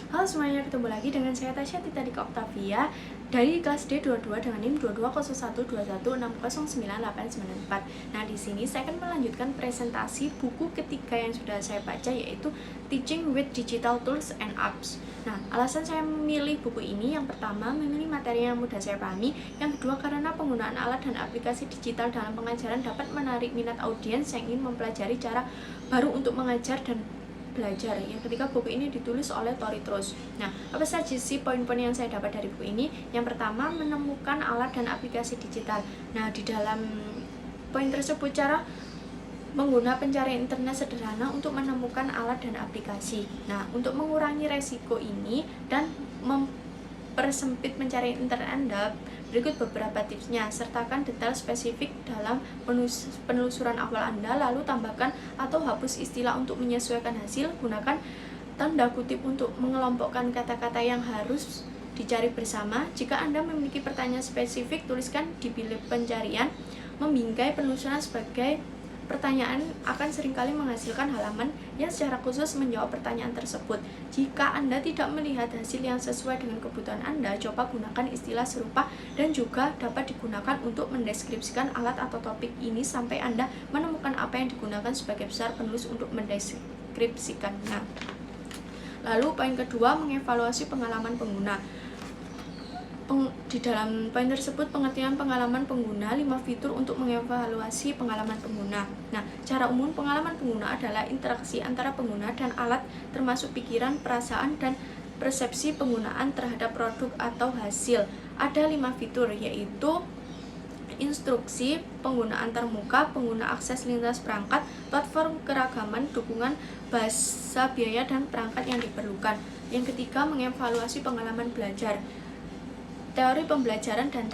Halo semuanya, ketemu lagi dengan saya Tasya Tita Dika Octavia dari kelas D22 dengan NIM 22012120909894. Nah, di sini saya akan melanjutkan presentasi buku ketiga yang sudah saya baca, yaitu Teaching with Digital Tools and Apps. Nah, alasan saya memilih buku ini, yang pertama, memilih materi yang mudah saya pahami, yang kedua, karena penggunaan alat dan aplikasi digital dalam pengajaran dapat menarik minat audiens yang ingin mempelajari cara baru untuk mengajar dan belajar. Yang ketiga, buku ini ditulis oleh Tori Trust. Nah, apa saja sih poin-poin yang saya dapat dari buku ini? Yang pertama, menemukan alat dan aplikasi digital. Nah, di dalam poin tersebut, cara menggunakan pencarian internet sederhana untuk menemukan alat dan aplikasi. Nah, untuk mengurangi resiko ini dan mempersempit pencarian internet Anda, berikut beberapa tipsnya. Sertakan detail spesifik dalam penelusuran awal Anda, lalu tambahkan atau hapus istilah untuk menyesuaikan hasil. Gunakan tanda kutip untuk mengelompokkan kata-kata yang harus dicari bersama. Jika Anda memiliki pertanyaan spesifik, tuliskan di bilik pencarian. Membingkai penelusuran sebagai pertanyaan akan seringkali menghasilkan halaman yang secara khusus menjawab pertanyaan tersebut. Jika Anda tidak melihat hasil yang sesuai dengan kebutuhan Anda, coba gunakan istilah serupa dan juga dapat digunakan untuk mendeskripsikan alat atau topik ini sampai Anda menemukan apa yang digunakan sebagai besar penulis untuk mendeskripsikannya. Lalu poin kedua, mengevaluasi pengalaman pengguna. Di dalam poin tersebut, pengertian pengalaman pengguna, 5 fitur untuk mengevaluasi pengalaman pengguna. Nah, cara umum pengalaman pengguna adalah interaksi antara pengguna dan alat, termasuk pikiran, perasaan, dan persepsi penggunaan terhadap produk atau hasil. Ada 5 fitur, yaitu instruksi, pengguna antarmuka, pengguna akses lintas perangkat, platform keragaman, dukungan bahasa, biaya, dan perangkat yang diperlukan. Yang ketiga, mengevaluasi pengalaman belajar. Teori pembelajaran dan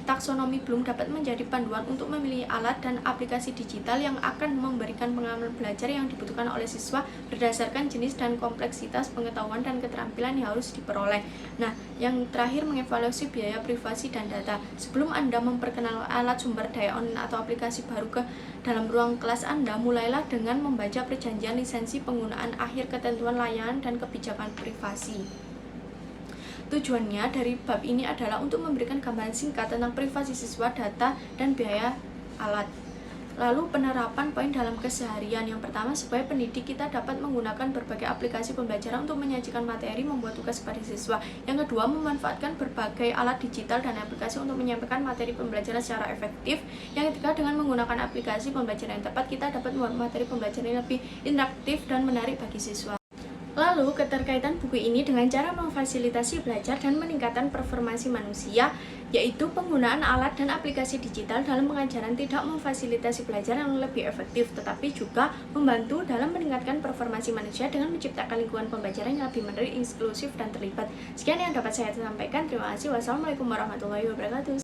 taksonomi Bloom dapat menjadi panduan untuk memilih alat dan aplikasi digital yang akan memberikan pengalaman belajar yang dibutuhkan oleh siswa berdasarkan jenis dan kompleksitas pengetahuan dan keterampilan yang harus diperoleh. Nah, yang terakhir, mengevaluasi biaya, privasi, dan data. Sebelum Anda memperkenalkan alat, sumber daya online atau aplikasi baru ke dalam ruang kelas Anda, mulailah dengan membaca perjanjian lisensi penggunaan akhir, ketentuan layanan, dan kebijakan privasi. Tujuannya dari bab ini adalah untuk memberikan gambaran singkat tentang privasi siswa, data, dan biaya alat. Lalu penerapan poin dalam keseharian. Yang pertama, supaya pendidik kita dapat menggunakan berbagai aplikasi pembelajaran untuk menyajikan materi, membuat tugas pada siswa. Yang kedua, memanfaatkan berbagai alat digital dan aplikasi untuk menyampaikan materi pembelajaran secara efektif. Yang ketiga, dengan menggunakan aplikasi pembelajaran yang tepat, kita dapat membuat materi pembelajaran yang lebih interaktif dan menarik bagi siswa. Lalu, keterkaitan buku ini dengan cara memfasilitasi belajar dan meningkatkan performansi manusia, yaitu penggunaan alat dan aplikasi digital dalam pengajaran tidak memfasilitasi belajar yang lebih efektif, tetapi juga membantu dalam meningkatkan performansi manusia dengan menciptakan lingkungan pembelajaran yang lebih menarik, inklusif, dan terlibat. Sekian yang dapat saya sampaikan. Terima kasih. Wassalamualaikum warahmatullahi wabarakatuh.